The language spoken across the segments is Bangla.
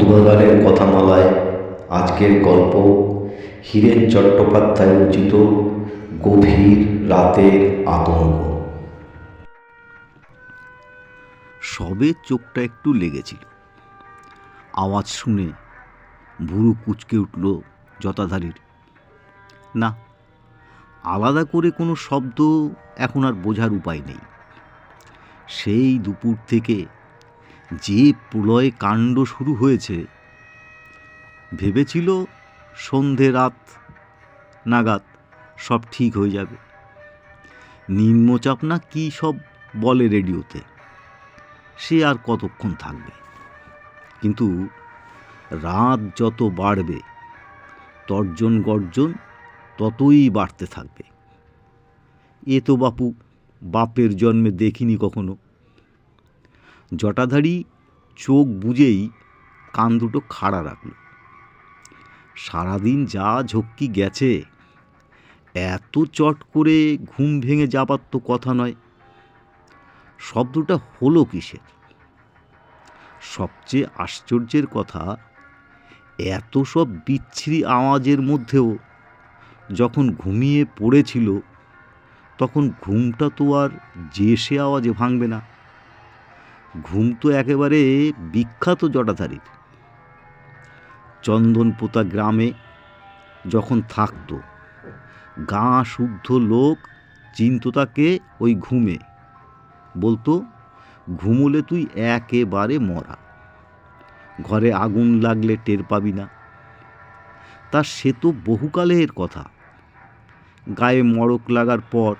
ছন্দগানের কথামালায় আজকের গল্প হীরেন চট্টোপাধ্যায় রচিত গভীর রাতের আতঙ্ক। সবে চোখটা একটু লেগেছিল, আওয়াজ শুনে ভুরু কুঁচকে উঠল জটাধারীর। না, আলাদা করে কোনো শব্দ এখন আর বোঝার উপায় নেই। সেই দুপুর থেকে যে প্রলয় কাণ্ড শুরু হয়েছে, ভেবেছিল সন্ধে রাত নাগাদ সব ঠিক হয়ে যাবে। নিম্নচাপ না কী সব বলে রেডিওতে, সে আর কতক্ষণ থাকবে। কিন্তু রাত যত বাড়বে তর্জন গর্জন ততই বাড়তে থাকবে। এ তো বাপু বাপের জন্মে দেখিনি কখনো। জটাধারী চোখ বুজেই কান দুটো খাড়া রাখল। সারাদিন যা ঝক্কি গেছে, এত চট করে ঘুম ভেঙে যাবার তো কথা নয়। শব্দটা হলো কিসের? সবচেয়ে আশ্চর্যের কথা, এত সব বিচ্ছিরি আওয়াজের মধ্যেও যখন ঘুমিয়ে পড়েছিল, তখন ঘুমটা তো আর যে সে আওয়াজে ভাঙবে না। ঘুম তো একেবারে বিখ্যাত জটাধারীর। চন্দনপোতা গ্রামে যখন থাকতো, গাঁ শুদ্ধ লোক চিনত তাকে ওই ঘুমে। বলতো, ঘুমোলে তুই একেবারে মরা, ঘরে আগুন লাগলে টের পাবি না। তা সে তো বহুকালের কথা। গায়ে মড়ক লাগার পর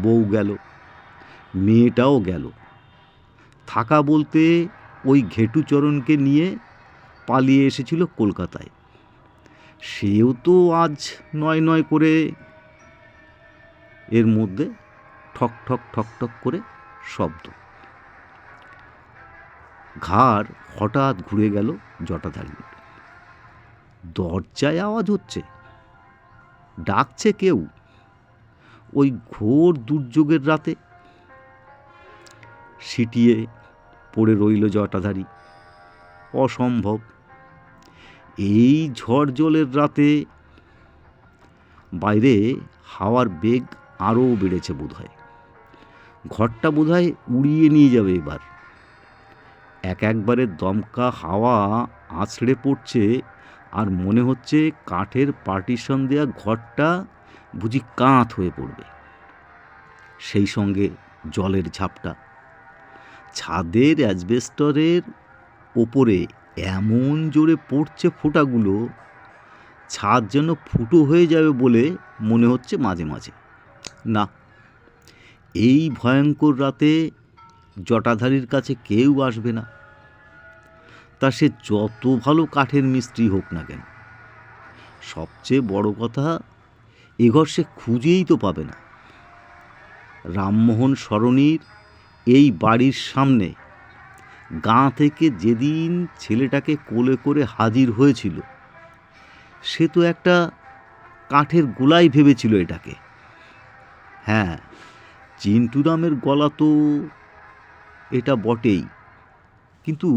বউ গেল, মেয়েটাও গেল। থাকা বলতে ওই ঘেটুচরণকে নিয়ে পালিয়ে এসেছিল কলকাতায়। সেও তো আজ নয় নয় করে। এর মধ্যে ঠক ঠক ঠক ঠক করে শব্দ। ঘাড় হঠাৎ ঘুরে গেল জটাধারীর। দরজায় আওয়াজ হচ্ছে, ডাকছে কেউ ওই ঘোর দুর্যোগের রাতে। সিটিয়ে পড়ে রইল জটাধারী। অসম্ভব, এই ঝড় জলের রাতে। বাইরে হাওয়ার বেগ আরও বেড়েছে বোধহয়। ঘরটা বোধহয় উড়িয়ে নিয়ে যাবে এবার। একবারে দমকা হাওয়া আছড়ে পড়ছে, আর মনে হচ্ছে কাঠের পার্টিশন দেয়া ঘরটা বুঝি কাঁথ হয়ে পড়বে। সেই সঙ্গে জলের ঝাপটা। ছাদের অ্যাসবেস্টরের ওপরে এমন জোরে পড়ছে ফোঁটাগুলো, ছাদ যেন ফুটো হয়ে যাবে বলে মনে হচ্ছে মাঝে মাঝে। না, এই ভয়ঙ্কর রাতে জটাধারীর কাছে কেউ আসবে না। তা সে যত ভালো কাঠের মিস্ত্রি হোক না কেন। সবচেয়ে বড় কথা, এ ঘর সে খুঁজেই তো পাবে না। রামমোহন সরণির এই বাড়ির সামনে গাঁ থেকে যেদিন ছেলেটাকে কোলে করে হাজির হয়েছিল, সে তো একটা কাঠের গোলাই ভেবেছিল এটাকে। হ্যাঁ, চিন্টুরামের গলা তো এটা বটেই, কিন্তু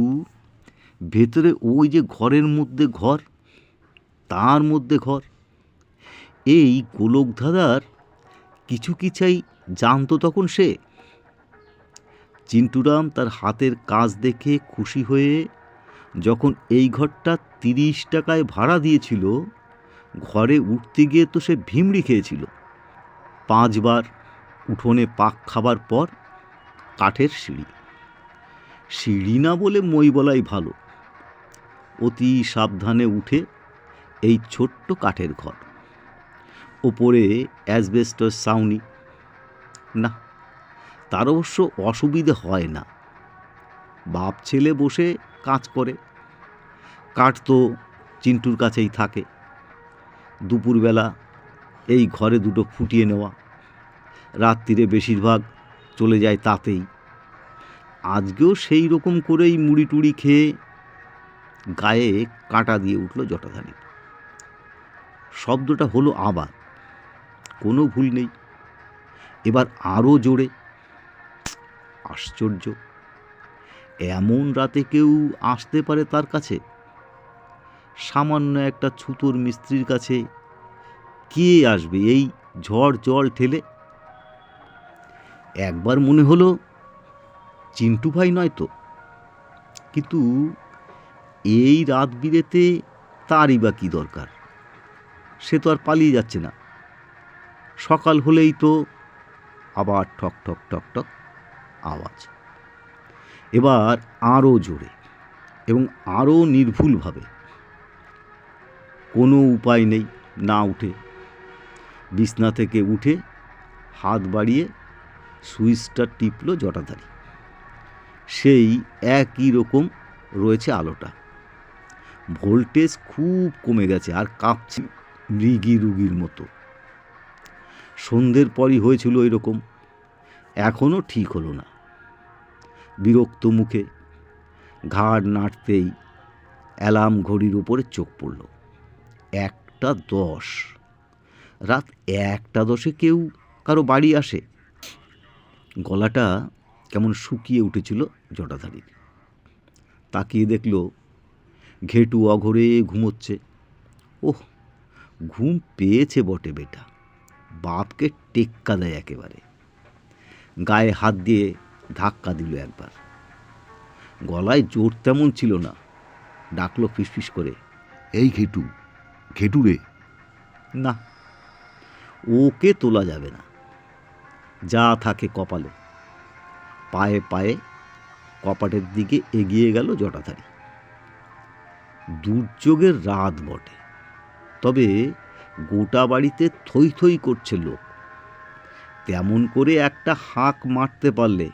ভেতরে ওই যে ঘরের মধ্যে ঘর, তার মধ্যে ঘর, এই গোলকধাঁধার কিছু চাই জানতো তখন সে। চিন্টুরাম তার হাতের কাজ দেখে খুশি হয়ে যখন এই ঘরটা 30 টাকায় ভাড়া দিয়েছিল, ঘরে উঠতে গিয়ে তো সে ভিমড়ি খেয়েছিল। 5 বার উঠোনে পাক খাবার পর কাঠের সিঁড়ি। সিঁড়ি না বলে মই বলাই ভালো। অতি সাবধানে উঠে এই ছোট্ট কাঠের ঘর। ওপরে অ্যাসবেস্টস ছাউনি। না, তার অবশ্য অসুবিধে হয় না। বাপ ছেলে বসে কাজ করে। কাঠ তো চিন্টুর কাছেই থাকে। দুপুরবেলা এই ঘরে দুটো ফুটিয়ে নেওয়া, রাত্রিরে বেশিরভাগ চলে যায় তাতেই। আজকেও সেই রকম করেই মুড়ি টুড়ি খেয়ে গায়ে কাঁটা দিয়ে উঠল জটাধারী। শব্দটা হলো আবার, কোনো ভুল নেই। এবার আরও জোরে। আশ্চর্য, এমন রাতে কেউ আসতে পারে তার কাছে? সামান্য একটা ছুতোর মিস্ত্রির কাছে কে আসবে এই ঝড় জল ঠেলে? একবার মনে হলো চিন্টু ভাই নয় তো, কিন্তু এই রাত বিরেতে তারই বা কী দরকার? সে তো আর পালিয়ে যাচ্ছে না। সকাল হলেই তো আবার ঠক ঠক ঠক ঠক আওয়াজ, এবার আরও জোরে এবং আরও নির্ভুলভাবে। কোনো উপায় নেই না উঠে। বিছনা থেকে উঠে হাত বাড়িয়ে সুইচটা টিপল জটাধারী। সেই একই রকম রয়েছে আলোটা। ভোল্টেজ খুব কমে গেছে আর কাঁপছে মৃগী রুগীর মতো। সন্ধ্যের পরই হয়েছিল এরকম, এখনও ঠিক হলো না। বিরক্ত মুখে ঘাড় নাড়তেই অ্যালার্ম ঘড়ির উপরে চোখ পড়ল। 1:10। রাত 1:10 কেউ কারো বাড়ি আসে? গলাটা কেমন শুকিয়ে উঠেছিল জটাধারীর। তাকিয়ে দেখল ঘেটু অঘরে ঘুমোচ্ছে। ওহ, ঘুম পেয়েছে বটে বেটা, বাপকে টেক্কা দেয় একেবারে। গায়ে হাত দিয়ে ধাক্কা দিল একবার। গলায় জোর তেমন ছিল না। ডাকলো ফিসফিস করে, এই ঘেটু, ঘেটু রে। না, ওকে তোলা যাবে না। যা থাকে কপালে। পায়ে পায়ে কপাটের দিকে এগিয়ে গেল জটাধারী। দুর্যোগের রাত বটে, তবে গোটা বাড়িতে থই থই করছে লোক। তেমন করে একটা হাঁক মারতে পারলে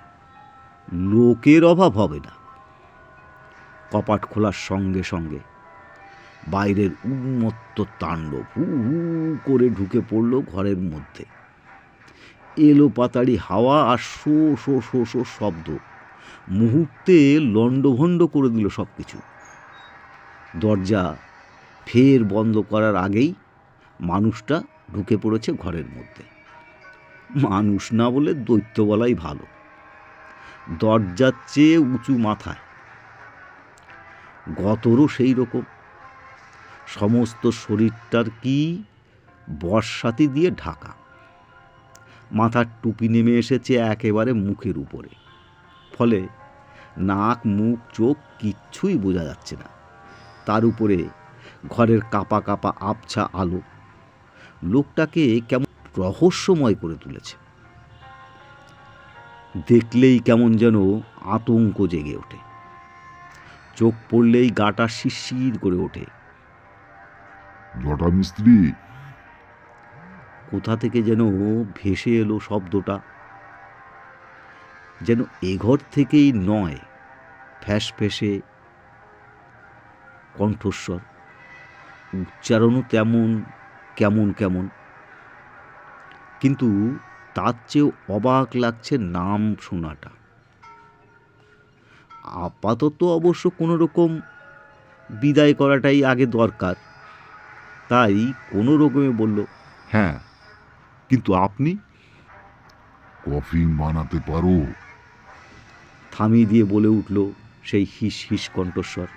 লোকের অভাব হবে না। কপাট খোলার সঙ্গে সঙ্গে বাইরের উন্মত্ত তাণ্ডব হু হু করে ঢুকে পড়ল ঘরের মধ্যে। এলো পাতাড়ি হাওয়া আর শো শো শো শো শব্দ মুহূর্তে লণ্ডভণ্ড করে দিল সব কিছু। দরজা ফের বন্ধ করার আগেই মানুষটা ঢুকে পড়েছে ঘরের মধ্যে। মানুষ না বলে দৈত্য বলাই ভালো। দরজার চেয়ে উঁচু মাথায়, গতরও সেই রকম। সমস্ত শরীরটার কি বর্ষাতি দিয়ে ঢাকা। মাথার টুপি নেমে এসেছে একেবারে মুখের উপরে, ফলে নাক মুখ চোখ কিচ্ছুই বোঝা যাচ্ছে না। তার উপরে ঘরের কাপা কাপা আবছা আলো লোকটাকে কেমন রহস্যময় করে তুলেছে। দেখলেই কেমন যেন আতঙ্ক জেগে ওঠে। চোখ পড়লেই গাটা শিরশির করে ওঠে। জটা মিস্ত্রি। কোথা থেকে যেন ভেসে এলো শব্দটা, যেন এ ঘর থেকেই নয়। ফ্যাস ফেসে কণ্ঠস্বর, উচ্চারণও তেমন কেমন কেমন। কিন্তু তার চেয়েও অবাক লাগছে নাম শোনাটা। আপাতত অবশ্য কোনো রকম বিদায় করাটাই আগে দরকার, তাই কোনো রকমে বলল, হ্যাঁ, কিন্তু আপনি কফিন বানাতে পারো? থামিয়ে দিয়ে বলে উঠল সেই হিস হিস কণ্ঠস্বর।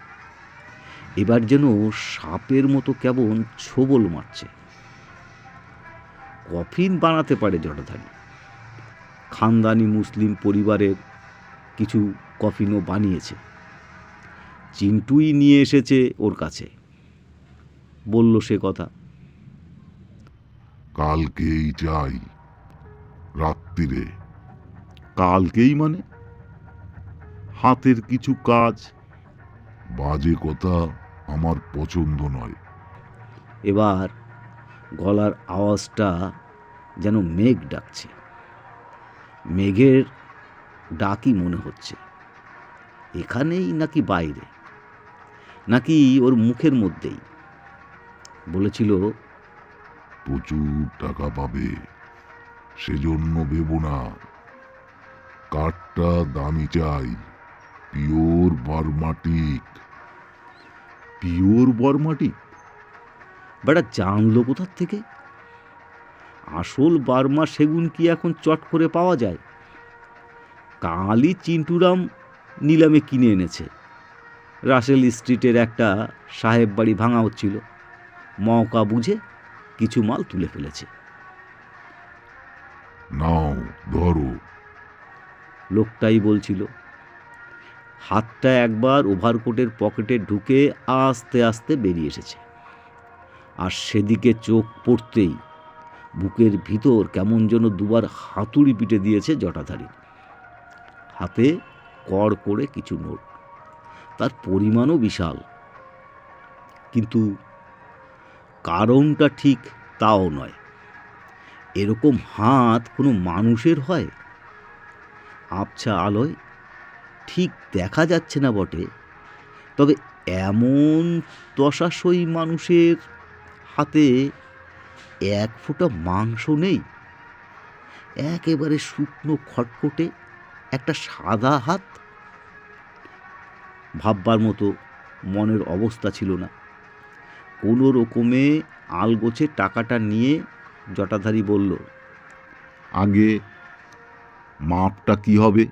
এবার যেন সাপের মতো কেমন ছোবল মারছে। কফিন বানাতে পারে জটাধারী। খানদানি মুসলিম পরিবারের কিছু কফিনও বানিয়েছে। চিন্টুই নিয়ে এসেছে ওর কাছে। বলল সে কথা। কালকেই চাই, রাত্রিরে। কালকেই মানে? হাতের কিছু কাজ। বাজে কথা আমার পছন্দ নয়। এবার গলার আওয়াজটা যেন মেঘ ডাকছে। মেঘের ডাকই মনে হচ্ছে। এখানেই নাকি বাইরে, নাকি ওর মুখের মধ্যেই? বলেছিল, প্রচুর টাকা পাবে, সেজন্য ভেবো না। কাঠটা দামি চাই, পিওর বার্মাটিক। পিওর বর্মাটি? বেটা জানলো কোথার থেকে? আসল বার্মা সেগুন কি এখন চট করে পাওয়া যায়? কালই চিন্টুরাম নিলামে কিনে এনেছে। রাসেল স্ট্রিটের একটা সাহেব বাড়ি ভাঙা হচ্ছিল, মৌকা বুঝে কিছু মাল তুলে ফেলেছে। নাও ধরো। লোকটাই বলছিল। হাতটা একবার ওভারকোটের পকেটে ঢুকে আস্তে আস্তে বেরিয়ে এসেছে, আর সেদিকে চোখ পড়তেই বুকের ভিতর কেমন যেন দুবার হাতুড়ি পিটে দিয়েছে জটাধারী। হাতে কড় করে কিছু নোট, তার পরিমাণও বিশাল, কিন্তু কারণটা ঠিক তাও নয়। এরকম হাত কোনো মানুষের হয়? আবছা আলোয় ঠিক দেখা যাচ্ছে না বটে, তবে এমন দশাসই মানুষের হাতে এক ফোঁটা মাংস নেই। একেবারে শুকনো খটখটে একটা সাদা হাত। ভাববার মতো মনের অবস্থা ছিল না। কোনো রকমে আলগোছে টাকাটা নিয়ে জটাধারী বলল, আগে মাপটা কি হবে?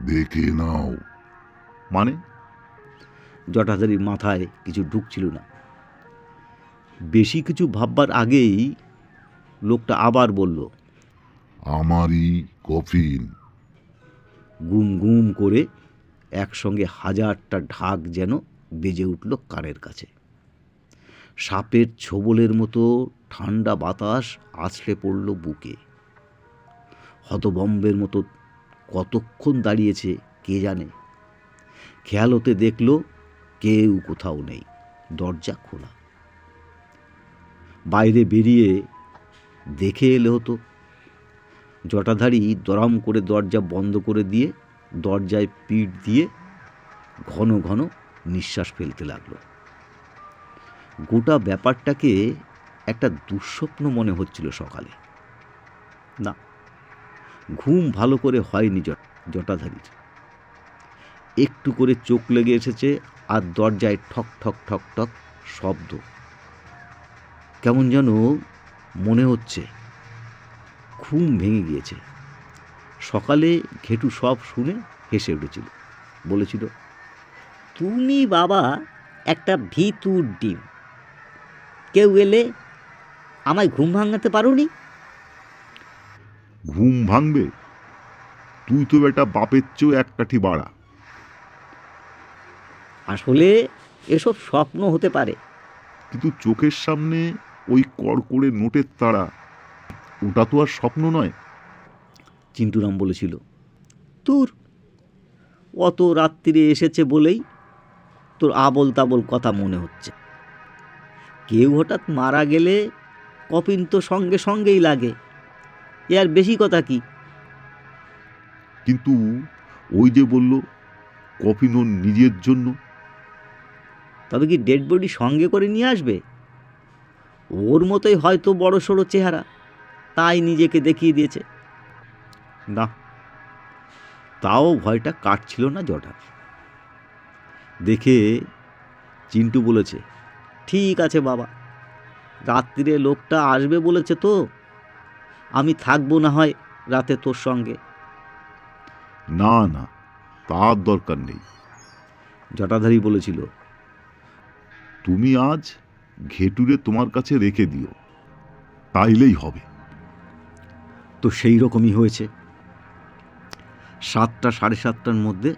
দেখে নাও। মানে? জটাধারীর মাথায় কিছু ঢুকছিল না। বেশি কিছু ভাববার আগেই লোকটা আবার বলল, আমারই কফিন। গুম গুম করে একসঙ্গে হাজারটা ঢাক যেন বেজে উঠল কানের কাছে। সাপের ছোবলের মতো ঠান্ডা বাতাস আছড়ে পড়ল বুকে। হতবম্বের মতো কতক্ষণ দাঁড়িয়েছে কে জানে। খেয়াল হতে দেখল কেউ কোথাও নেই, দরজা খোলা। বাইরে বেরিয়ে দেখে এলে হতো। জটাধারী দরাম করে দরজা বন্ধ করে দিয়ে দরজায় পিঠ দিয়ে ঘন ঘন নিঃশ্বাস ফেলতে লাগলো। গোটা ব্যাপারটাকে একটা দুঃস্বপ্ন মনে হচ্ছিল সকালে। না, ঘুম ভালো করে হয়নি জটাধারীর। একটু করে চোখ লেগে এসেছে, আর দরজায় ঠক ঠক ঠক ঠক শব্দ। কেমন যেন মনে হচ্ছে ঘুম ভেঙে গিয়েছে। সকালে ঘেটু সব শুনে হেসে উঠেছিল, বলেছিল, তুমি বাবা একটা ভিতুর ডিম, কেউ এলে আমায় ঘুম ভাঙাতে পারোনি? ঘুম ভাঙবে? তুই তো বেটা বাপের চেয়েও এক কাঠি বাড়া। আসলে এসব স্বপ্ন হতে পারে। কিন্তু চোখের সামনে ওই কড়কড়ে নোটের তাড়া, ওটা তো আর স্বপ্ন নয়। চিন্টুরাম বলেছিল, তোর অত রাত্রিরে এসেছে বলেই তোর আবল তাবল কথা মনে হচ্ছে। কেউ হঠাৎ মারা গেলে কফিন তো সঙ্গে সঙ্গেই লাগে, এ আর বেশি কথা কি? কিন্তু ওই যে বলল কফিন ওর নিজের জন্য। তবে কি ডেড বডি সঙ্গে করে নিয়ে আসবে? ওর মতোই হয়তো বড় সড়ো চেহারা, তাই নিজেকে দেখিয়ে দিয়েছে। না, তাও ভয়টা কাটছিল না জটার। দেখে চিন্টু বলেছে, ঠিক আছে বাবা, রাত্রিরে লোকটা আসবে বলেছে তো, আমি থাকবো না হয় রাতে তোর সঙ্গে। না না, তার দরকার নেই। জটাধারী বলেছিল, তুমি আজ ঘেটুরে তোমার কাছে রেখে দিও, তাইলেই হবে। তো সেই রকমই হয়েছে। 7টা সাড়ে 7টার মধ্যে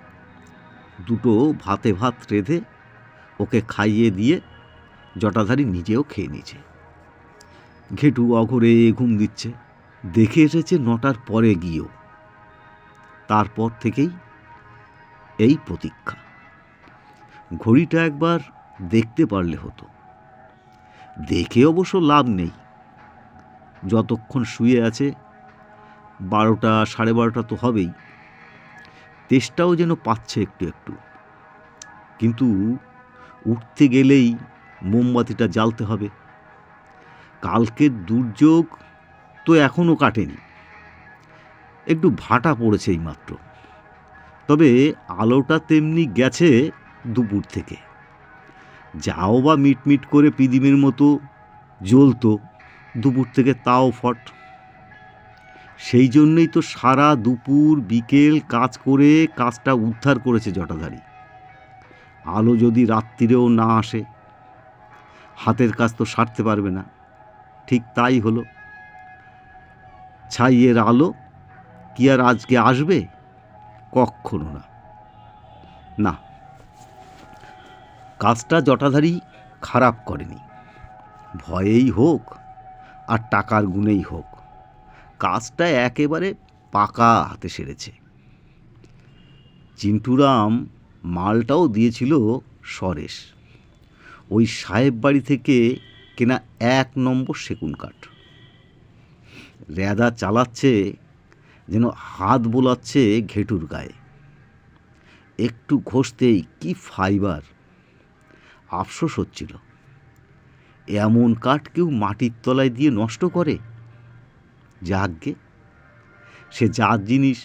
দুটো ভাতে ভাত রেঁধে ওকে খাইয়ে দিয়ে জটাধারী নিজেও খেয়ে নিয়েছে। ঘেটু অঘরে ঘুম দিচ্ছে, দেখে এসেছে 9টার পরে গিয়েও। তারপর থেকেই এই প্রতীক্ষা। ঘড়িটা একবার দেখতে পারলে হতো। দেখে অবশ্য লাভ নেই, যতক্ষণ শুয়ে আছে 12টা সাড়ে 12টা তো হবেই। তেষ্টাও যেন পাচ্ছে একটু একটু, কিন্তু উঠতে গেলেই মোমবাতিটা জ্বালতে হবে। কালকের দুর্যোগ তো এখনও কাটেনি, একটু ভাটা পড়েছে এই মাত্র। তবে আলোটা তেমনি গেছে দুপুর থেকে। যাও বা মিটমিট করে পিদিমের মতো জ্বলতো দুপুর থেকে, তাও ফট। সেই জন্যই তো সারা দুপুর বিকেল কাজ করে কাজটা উদ্ধার করেছে জটাধারী। আলো যদি রাত্রিরেও না আসে, হাতের কাজ তো সারতে পারবে না। ঠিক তাই হলো। ছাইয়ের আলো কি আর আজকে আসবে? কক্ষনো না। না, কাজটা জটাধারী খারাপ করেনি। ভয়েই হোক আর টাকার গুণেই হোক, কাজটা একেবারে পাকা হাতে সেরেছে। চিন্টুরাম মালটাও দিয়েছিল সরেশ, ওই সাহেব বাড়ি থেকে কেনা 1 নম্বর সেগুন কাঠ। রেদা চালাচ্ছে যেন হাত বোলাচ্ছে ঘেটুর গায়ে। একটু ঘষতেই কি ফাইবার! আফসোস হচ্ছিল, এমন কাঠ কেউ মাটির তলায় দিয়ে নষ্ট করে? যাকগে, সে যার জিনিস,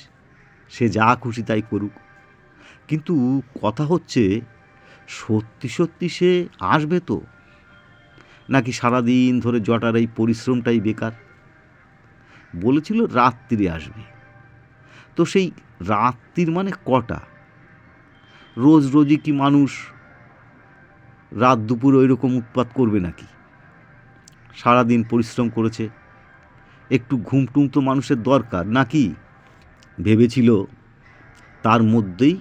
সে যা খুশি তাই করুক। কিন্তু কথা হচ্ছে, সত্যি সত্যি সে আসবে তো, নাকি সারাদিন ধরে জটার এই পরিশ্রমটাই বেকার? বলেছিল রাত্রিরে আসবে, তো সেই রাত্রির মানে কটা? রোজ রোজই কি মানুষ রাত দুপুর ওই রকম উৎপাত করবে নাকি? সারাদিন পরিশ্রম করেছে, একটু ঘুমটুম তো মানুষের দরকার নাকি? ভেবেছিল, তার মধ্যেই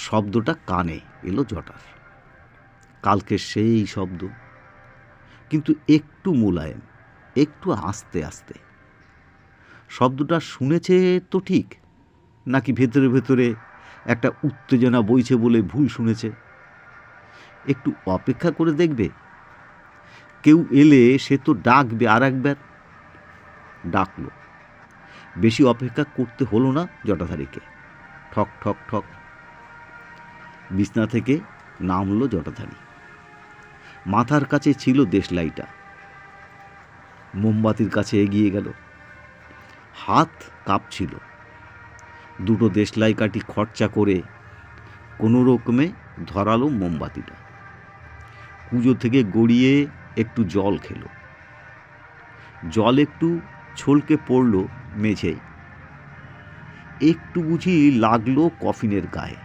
শব্দটা কানে এলো জটার। কালকে সেই শব্দ, কিন্তু একটু মোলায়েম, একটু আস্তে আস্তে। শব্দটা শুনেছে তো ঠিক, নাকি ভেতরে ভেতরে একটা উত্তেজনা বইছে বলে ভুল শুনেছে? একটু অপেক্ষা করে দেখবে। কেউ এলে সে তো ডাকবে আর একবার। ডাকলো। বেশি অপেক্ষা করতে হলো না জটাধারীকে। ঠক ঠক ঠক। বিছনা থেকে নামলো জটাধারী। মাথার কাছে ছিল দেশলাইটা। মোমবাতির কাছে এগিয়ে গেল। হাত কাঁপছিল। 2টো দেশলাই কাঠি খরচা করে কোনো রকমে ধরালো মোমবাতিটা। কুঁজো থেকে গড়িয়ে একটু জল খেলো। জল একটু ছলকে পড়ল মেঝেয়। একটু বুঝি লাগলো কফিনের গায়ে।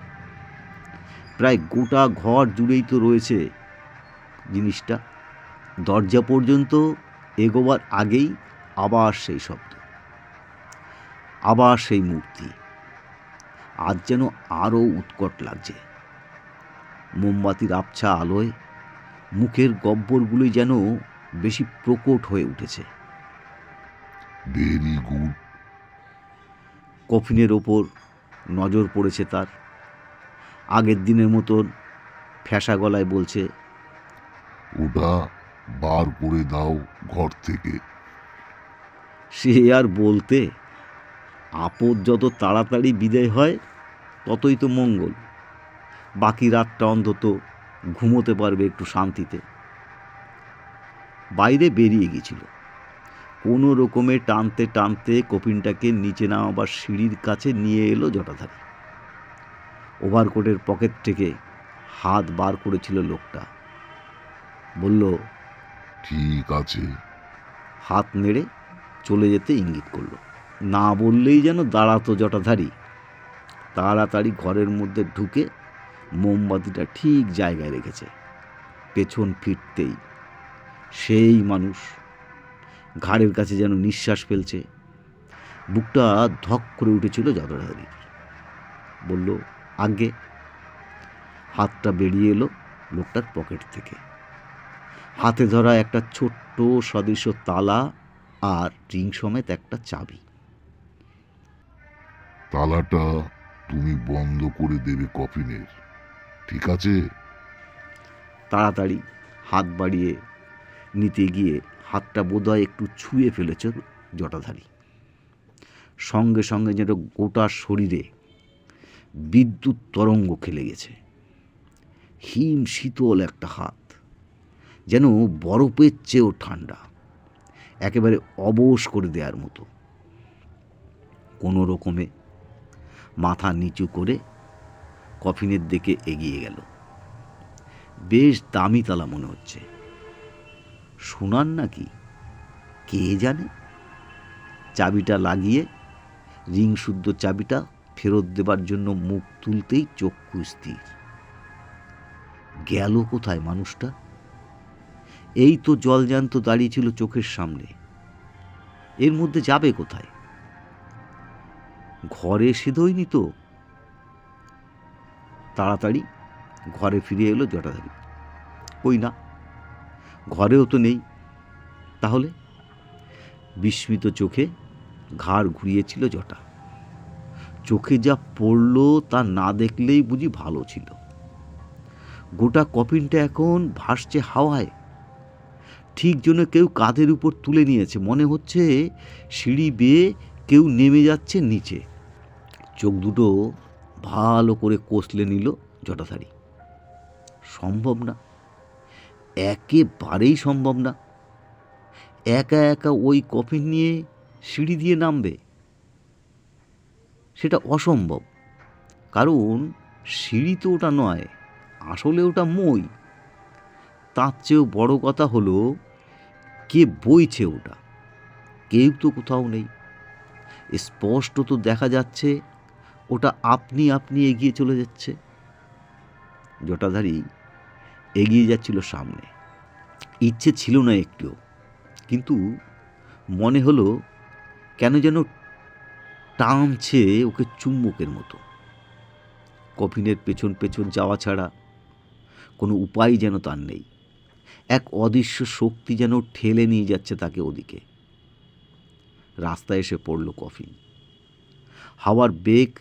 প্রায় গোটা ঘর জুড়েই তো রয়েছে জিনিসটা। দরজা পর্যন্ত এগোবার আগেই আবার সেই শব্দ, আবার সেই মূর্তি। আজ যেন আরও উৎকট লাগছে। মোমবাতির আবছা আলোয় মুখের গব্বরগুলি যেন বেশি প্রকট হয়ে উঠেছে। Very good. কফিনের ওপর নজর পড়েছে তার। আগের দিনের মতন ফ্যাসা গলায় বলছে, ওটা বার করে দাও ঘর থেকে। সে আর বলতে, আপদ যত তাড়াতাড়ি বিদায় হয় ততই তো মঙ্গল। বাকি রাতটা অন্তত ঘুমোতে পারবে একটু শান্তিতে। বাইরে বেরিয়ে গেছিল। কোনো রকমে টানতে টানতে কফিনটাকে নিচে নামাবার সিঁড়ির কাছে নিয়ে এলো জটাধারী। ওভারকোটের পকেট থেকে হাত বার করেছিল লোকটা। বলল, ঠিক আছে। হাত নেড়ে চলে যেতে ইঙ্গিত করলো। না বললেই যেন দাঁড়াতো জটাধারী। তাড়াতাড়ি ঘরের মধ্যে ঢুকে মোমবাতিটা ঠিক জায়গায় রেখেছে। পেছন ফিরতেই সেই মানুষ ঘাড়ের কাছে যেন নিঃশ্বাস ফেলছে। বুকটা ধক করে উঠেছিল জটাধারীর। বলল, আজ্ঞে। হাতটা বেরিয়ে এলো লোকটার পকেট থেকে। হাতে ধরা একটা ছোট্ট সদৃশ তালা আর রিং সমেত একটা চাবি। তালাটা তুমি বন্ধ করে দেবে কফিনের, ঠিক আছে? তাড়াতাড়ি হাত বাড়িয়ে নিতে গিয়ে হাতটা বোধহয় একটু ছুঁয়ে ফেলেছে জটাধারী। সঙ্গে সঙ্গে যেন গোটা শরীরে বিদ্যুৎ তরঙ্গ খেলে গেছে। হিম শীতল একটা হাত, যেন বরফের চেয়েও ঠান্ডা, একেবারে অবশ করে দেওয়ার মতো। কোনো রকমে মাথা নিচু করে কফিনের দিকে এগিয়ে গেল। বেশ দামি তালা মনে হচ্ছে। সোনার নাকি, কে জানে। চাবিটা লাগিয়ে রিং শুদ্ধ চাবিটা ফেরত দেবার জন্য মুখ তুলতেই চক্ষু স্থির। গেল কোথায় মানুষটা? এই তো জলজ্যান্ত দাঁড়িয়ে ছিল চোখের সামনে, এর মধ্যে যাবে কোথায়? ঘরে সিধোয়নি তো? তাড়াতাড়ি ঘরে ফিরে এলো জটাধারী। কই না, ঘরেও তো নেই। তাহলে? বিস্মিত চোখে ঘাড় ঘুরিয়েছিল জটা। চোখে যা পড়ল তা না দেখলেই বুঝি ভালো ছিল। গোটা কফিনটা এখন ভাসছে হাওয়ায়, ঠিক যেন কেউ কাঁধের উপর তুলে নিয়েছে। মনে হচ্ছে সিঁড়ি বেয়ে কেউ নেমে যাচ্ছে নিচে। চোখ দুটো ভালো করে কষলে নিল জটাধারী। সম্ভব না, একেবারেই সম্ভব না। একা একা ওই কফিন নিয়ে সিঁড়ি দিয়ে নামবে, সেটা অসম্ভব। কারণ সিঁড়ি তো ওটা নয়, আসলে ওটা মই। তার চেয়েও বড় কথা হলো, কে বইছে ওটা? কেউ তো কোথাও নেই। স্পষ্ট তো দেখা যাচ্ছে ওটা আপনি আপনি এগিয়ে চলে যাচ্ছে। জটাধারী এগিয়ে যাচ্ছিল সামনে। ইচ্ছে ছিল না একটুও, কিন্তু মনে হলো কেন যেন টানছে ওকে চুম্বকের মতো। কফিনের পেছন পেছন যাওয়া ছাড়া কোনো উপায় যেন তার নেই। এক অদৃশ্য শক্তি যেন ঠেলে নিয়ে যাচ্ছে তাকে ওদিকে। রাস্তায় এসে পড়ল কফিন। হাওয়ার বেগ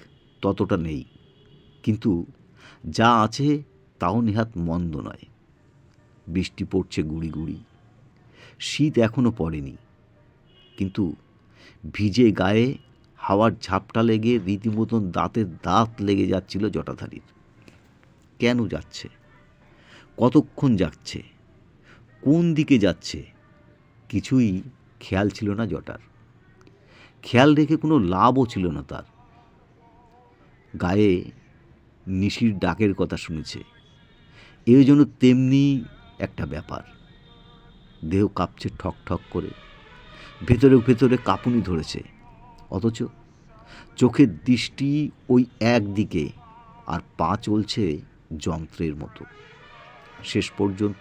ততটা নেই, কিন্তু যা আছে তাও নেহাত মন্দ নয়। বৃষ্টি পড়ছে গুড়ি গুড়ি। শীত এখনো পড়েনি, কিন্তু ভিজে গায়ে হাওয়ার ঝাপটা লেগে রীতিমতন দাঁতের দাঁত লেগে যাচ্ছিল জটাধারীর। কেন যাচ্ছে? কতক্ষণ যাচ্ছে? কোন দিকে যাচ্ছে? কিছুই খেয়াল ছিল না জটার। খেয়াল রেখে কোনো লাভও ছিল না তার। গায়ে নিশির ডাকের কথা শুনেছে, এও যেন তেমনি একটা ব্যাপার। দেহ কাঁপছে ঠক ঠক করে, ভেতরে ভেতরে কাঁপুনি ধরেছে, অথচ চোখের দৃষ্টি ওই একদিকে, আর পা চলছে যন্ত্রের মতো। শেষ পর্যন্ত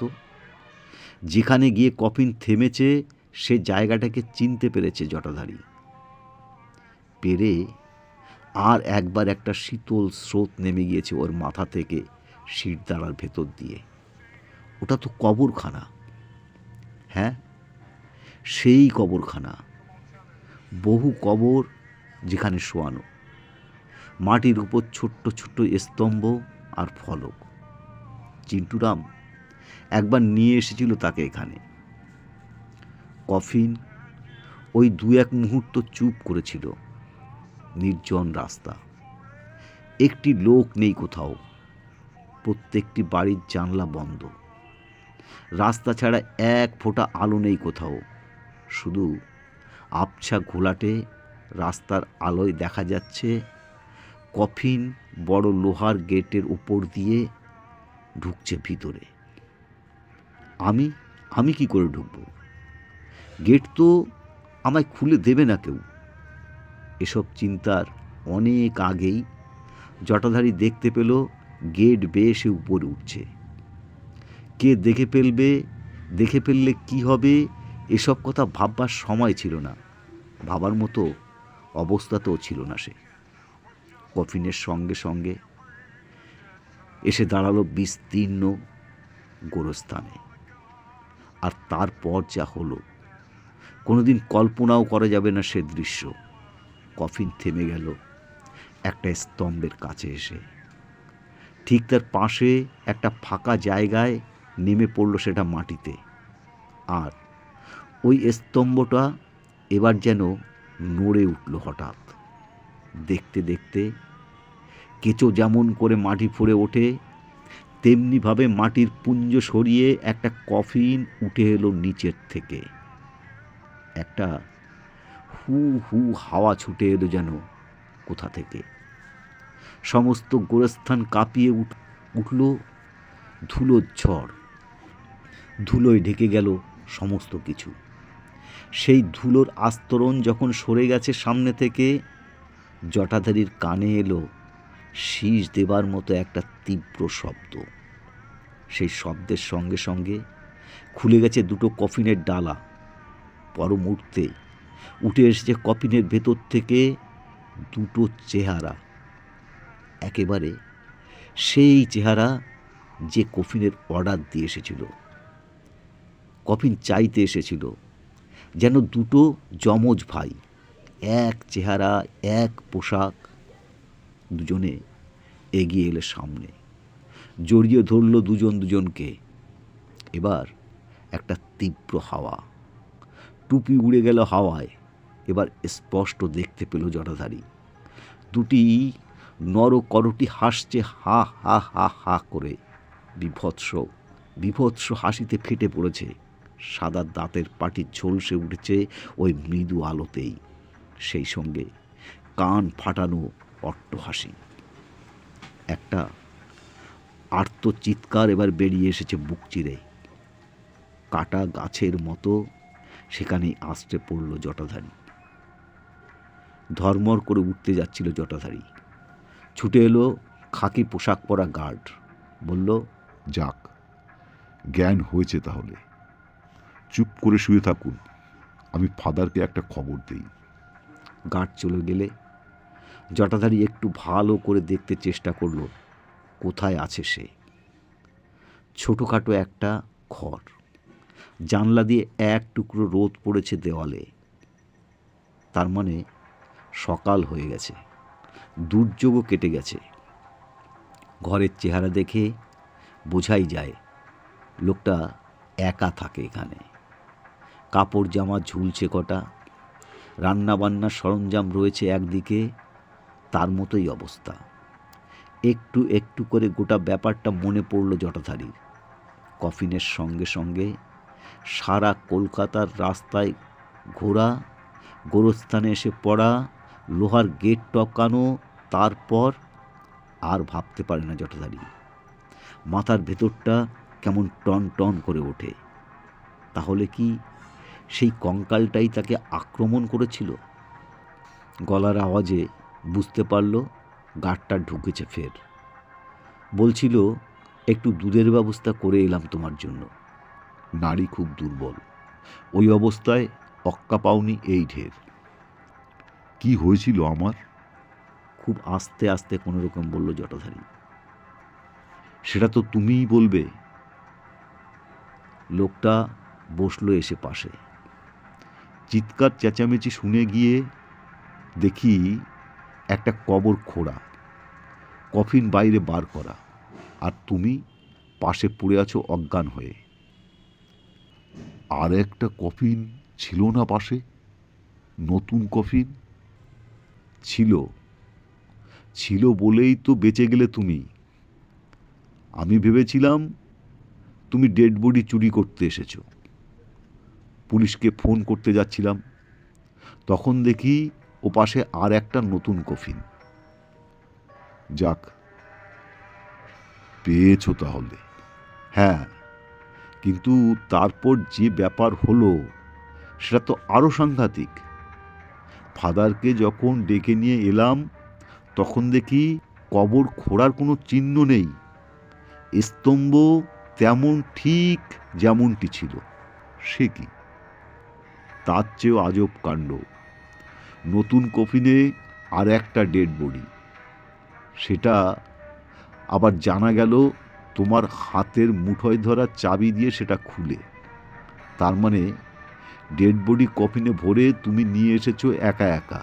যেখানে গিয়ে কফিন থেমেছে সে জায়গাটাকে চিনতে পেরেছে জটাধারী। পেরে আর একবার একটা শীতল স্রোত নেমে গিয়েছে ওর মাথা থেকে শিরদাঁড়ার ভেতর দিয়ে। ওটা তো কবরখানা। হ্যাঁ, সেই কবরখানা। বহু কবর যেখানে শোয়ানো, মাটির উপর ছোট্ট ছোট্ট স্তম্ভ আর ফলক। চিন্টুরাম একবার নিয়ে এসেছিল তাকে এখানে। কফিন ওই দু এক মুহূর্ত চুপ করেছিল। নির্জন রাস্তা, একটি লোক নেই কোথাও। প্রত্যেকটি বাড়ির জানলা বন্ধ। রাস্তা ছাড়া এক ফোঁটা আলো নেই কোথাও। শুধু আবছা ঘোলাটে রাস্তার আলোয় দেখা যাচ্ছে কফিন বড় লোহার গেটের উপর দিয়ে ঢুকছে ভিতরে। আমি কি করে ঢুকব? গেট তো আমায় খুলে দেবে না কেউ। এসব চিন্তার অনেক আগেই জটাধারী দেখতে পেল গেট বেয়ে সে উপরে উঠছে। কে দেখে ফেললে কি হবে, এসব কথা ভাববার সময় ছিল না, ভাবার মতো অবস্থাতেও ছিল না সে। কফিনের সঙ্গে সঙ্গে এসে দাঁড়ালো বিস্তীর্ণ গোরস্থানে। আর তারপর যা হলো, কোনোদিন কল্পনাও করা যাবে না সে দৃশ্য। কফিন থেমে গেল একটা স্তম্ভের কাছে এসে। ঠিক তার পাশে একটা ফাঁকা জায়গায় নেমে পড়ল সেটা মাটিতে। আর ওই স্তম্ভটা এবার যেন নড়ে উঠল হঠাৎ। দেখতে দেখতে কেঁচো যেমন করে মাটি ফুঁড়ে ওঠে, তেমনিভাবে মাটির পুঞ্জ সরিয়ে একটা কফিন উঠে এলো নিচের থেকে। একটা হু হু হাওয়া ছুটে এলো যেন কোথা থেকে। সমস্ত গোরস্থান কাঁপিয়ে উঠল ধুলোর ঝড়। ধুলোয় ঢেকে গেল সমস্ত কিছু। সেই ধুলোর আস্তরণ যখন সরে গেছে সামনে থেকে, জটাধারীর কানে এলো শীষ দেবার মতো একটা তীব্র শব্দ। সেই শব্দের সঙ্গে সঙ্গে খুলে গেছে দুটো কফিনের ডালা। পর মুহূর্তে উঠে এসেছে কফিনের ভেতর থেকে দুটো চেহারা, একেবারে সেই চেহারা যে কফিনের অর্ডার দিয়ে এসেছিল। কফিন চাইতে এসেছিল, যেন দুটো যমজ ভাই, এক চেহারা, এক পোশাক। দুজনে এগিয়ে এলে সামনে, জড়িয়ে ধরল দুজন দুজনকে। এবার একটা তীব্র হাওয়া, টুপি উড়ে গেল হাওয়ায়। এবার স্পষ্ট দেখতে পেল জটাধারী দুটি নরকরটি হাসছে হা হা হা হা করে। বিভৎস বিভৎস হাসিতে ফেটে পড়েছে। সাদা দাঁতের পাটি ঝলসে উঠেছে ওই মৃদু আলোতেই। সেই সঙ্গে কান ফাটানো অট্টহাসি। একটা আর্ত চিৎকার এবার বেরিয়ে এসেছে বুক চিরে। কাটা গাছের মতো সেখানেই আছড়ে পড়ল জটাধারী। ধর্মর করে উঠতে যাচ্ছিল জটাধারী। ছুটে এলো খাকি পোশাক পরা গার্ড, বলল, যাক, জ্ঞান হয়েছে তাহলে। চুপ করে শুয়ে থাকুন, আমি ফাদারকে একটা খবর দেই। গার্ড চলে গেলে জটাধারী একটু ভালো করে দেখতে চেষ্টা করল কোথায় আছে সে। ছোটোখাটো একটা ঘর, জানলা দিয়ে এক টুকরো রোদ পড়েছে দেওয়ালে। তার মানে সকাল হয়ে গেছে, দুর্যোগও কেটে গেছে। ঘরের চেহারা দেখে বোঝাই যায় লোকটা একা থাকে এখানে। কাপড় জামা ঝুলছে কটা, রান্নাবান্নার সরঞ্জাম রয়েছে একদিকে, তার মতোই অবস্থা। একটু একটু করে গোটা ব্যাপারটা মনে পড়ল জটাধারীর। কফিনের সঙ্গে সঙ্গে সারা কলকাতার রাস্তায় ঘোরা, গোরস্থানে এসে পড়া, লোহার গেট টপকানো। তারপর আর ভাবতে পারে না জটাধারী। মাথার ভেতরটা কেমন টন টন করে ওঠে। তাহলে কি সেই কঙ্কালটাই তাকে আক্রমণ করেছিল? গলার আওয়াজে বুঝতে পারল গাড়টা ঢুকেছে ফের। বলছিল, একটু দুধের ব্যবস্থা করে এলাম তোমার জন্য। নারী খুব দুর্বল, ওই অবস্থায় অক্কা পাওনি এই ঢের। কি হয়েছিল আমার? খুব আস্তে আস্তে কোনো রকম বলল জটাধারী। সেটা তো তুমিই বলবে। লোকটা বসলো এসে পাশে। চিৎকার চেঁচামেচি শুনে গিয়ে দেখি একটা কবর খোঁড়া, কফিন বাইরে বার করা, আর তুমি পাশে পড়ে আছো অজ্ঞান হয়ে। আর একটা কফিন ছিল না পাশে? নতুন কফিন ছিল। ছিল বলেই তো বেঁচে গেলে তুমি। আমি ভেবেছিলাম তুমি ডেড বডি চুরি করতে এসেছো। পুলিশকে ফোন করতে যাচ্ছিলাম, তখন দেখি ও পাশে আর একটা নতুন কফিন। যাক, পেয়েছো তাহলে। হ্যাঁ, কিন্তু তারপর যে ব্যাপার হলো সেটা তো আরও সাংঘাতিক। ফাদারকে যখন ডেকে নিয়ে এলাম তখন দেখি কবর খোঁড়ার কোনো চিহ্ন নেই। স্তম্ভ তেমন ঠিক যেমনটি ছিল। সে কি? তার চেয়েও আজব কাণ্ড, নতুন কফিনে আর একটা ডেড বডি। সেটা আবার জানা গেল তোমার হাতের মুঠোয় ধরা চাবি দিয়ে সেটা খুলে। তার মানে ডেড বডি কফিনে ভরে তুমি নিয়ে এসেছো একা একা,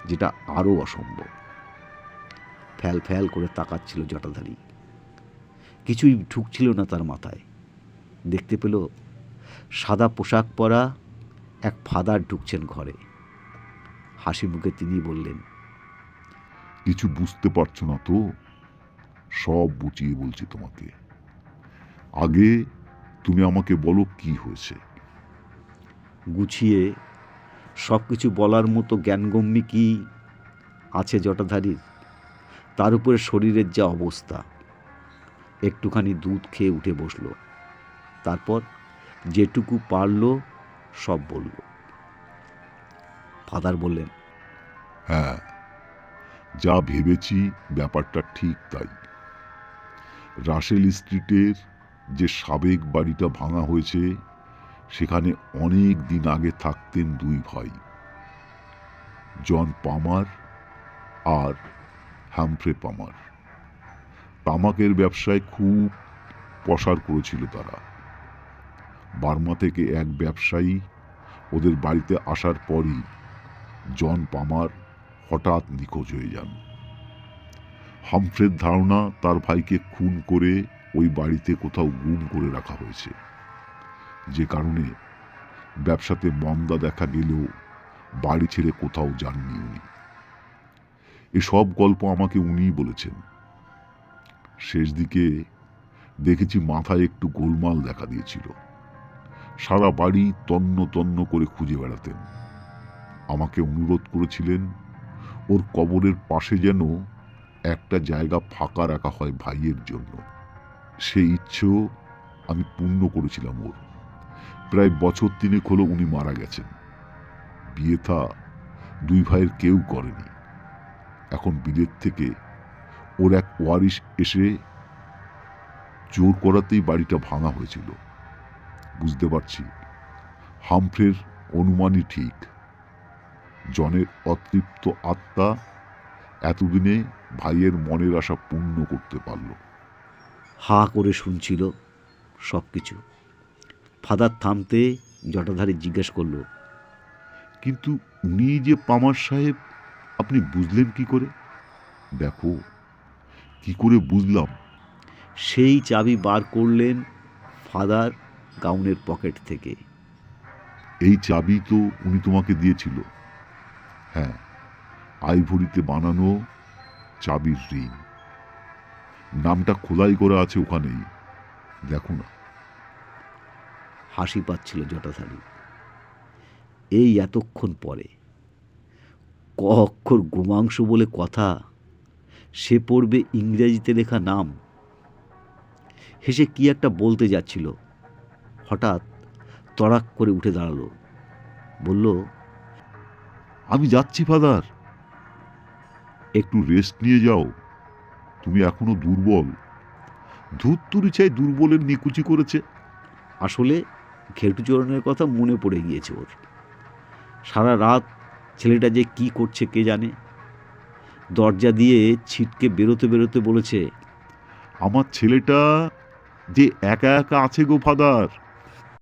যেটা আরও অসম্ভব। ফ্যাল ফ্যাল করে তাকাচ্ছিল জটাধারী। কিছুই ঢুকছিল না তার মাথায়। দেখতে পেল সাদা পোশাক পরা এক ফাদার ঢুকছেন ঘরে। হাসি মুখে তিনি বললেন, কিছু বুঝতে পারছো না তো? সব বুঝিয়ে বলছি তোমাকে। আগে তুমি আমাকে বলো কি হয়েছে। গুছিয়ে সব কিছু বলার মতো জ্ঞানগম্যি কি আছে জটাধারীর? তার উপরে শরীরের যা অবস্থা। একটুখানি দুধ খেয়ে উঠে বসল। তারপর যেটুকু পারল সব বলল। ফাদার বললেন, হ্যাঁ, যা ভেবেছি ব্যাপারটা ঠিক তাই। রাসেল স্ট্রিটের যে সাবেক বাড়িটা ভাঙা হয়েছে সেখানে অনেক দিন আগে থাকতেন দুই ভাই, জন পামার আর হ্যামফ্রে পামার। তামাকের ব্যবসায় খুব প্রসার করেছিল তারা। বার্মা থেকে এক ব্যবসায়ী ওদের বাড়িতে আসার পরই জন পামার হঠাৎ নিখোঁজ হয়ে যান। হামফ্রের ধারণা তার ভাইকে খুন করে ওই বাড়িতে কোথাও গুম করে রাখা হয়েছে, যে কারণে ব্যবসাতে মন্দা দেখা গেলেও বাড়ি ছেড়ে কোথাও যাননি উনি। এসব গল্প আমাকে উনিই বলেছেন। শেষ দিকে দেখেছি মাথায় একটু গোলমাল দেখা দিয়েছিল। সারা বাড়ি তন্ন তন্ন করে খুঁজে বেড়াতেন। আমাকে অনুরোধ করেছিলেন ওর কবরের পাশে যেন একটা জায়গা ফাঁকা রাখা হয় ভাইয়ের জন্য। সেই ইচ্ছেও আমি পূর্ণ করেছিলাম ওর। প্রায় বছর 3 হলো উনি মারা গেছেন। বিয়ে থা দুই ভাইয়ের কেউ করেনি। এখন বিলেত থেকে ওর এক ওয়ারিশ এসে জোর করাতেই বাড়িটা ভাঙা হয়েছিল। বুঝতে পারছি হামফ্রের অনুমানই ঠিক। জনের অতৃপ্ত আত্মা এতদিনে ভাইয়ের মনের আশা পূর্ণ করতে পারল। হা করে শুনছিল সব কিছু। ফাদার থামতে জটাধারী জিজ্ঞেস করল, কিন্তু উনি যে পামার সাহেব, আপনি বুঝলেন কি করে? দেখো, কি করে বুঝলাম? সেই চাবি বার করলেন ফাদার গাউনের পকেট থেকে। এই চাবি তো উনি তোমাকে দিয়েছিল। হ্যাঁ, আইভরিতে বানানো চাবির রিং। নামটা খোদাই করা আছে ওখানেই, দেখো না। হাসি পাচ্ছিল জটাধারী। এই এতক্ষণ পরে ক অক্ষর গোমাংস বলে কথা, সে পড়বে ইংরেজিতে লেখা নাম। হেসে কি একটা বলতে যাচ্ছিল, হঠাৎ তড়াক করে উঠে দাঁড়ালো, বলল, আমি যাচ্ছি ফাদার। একটু রেস্ট নিয়ে যাও, তুমি এখনো দুর্বল। ধূর্তুরি চাই দুর্বলের নিকুচি করেছে। আসলে ঘেটুচরণের কথা মনে পড়ে গিয়েছে ওর। সারা রাত ছেলেটা যে কি করছে কে জানে। দরজা দিয়ে ছিটকে বেরোতে বেরোতে বলেছে, আমার ছেলেটা যে একা একা আছে গো ফাদার।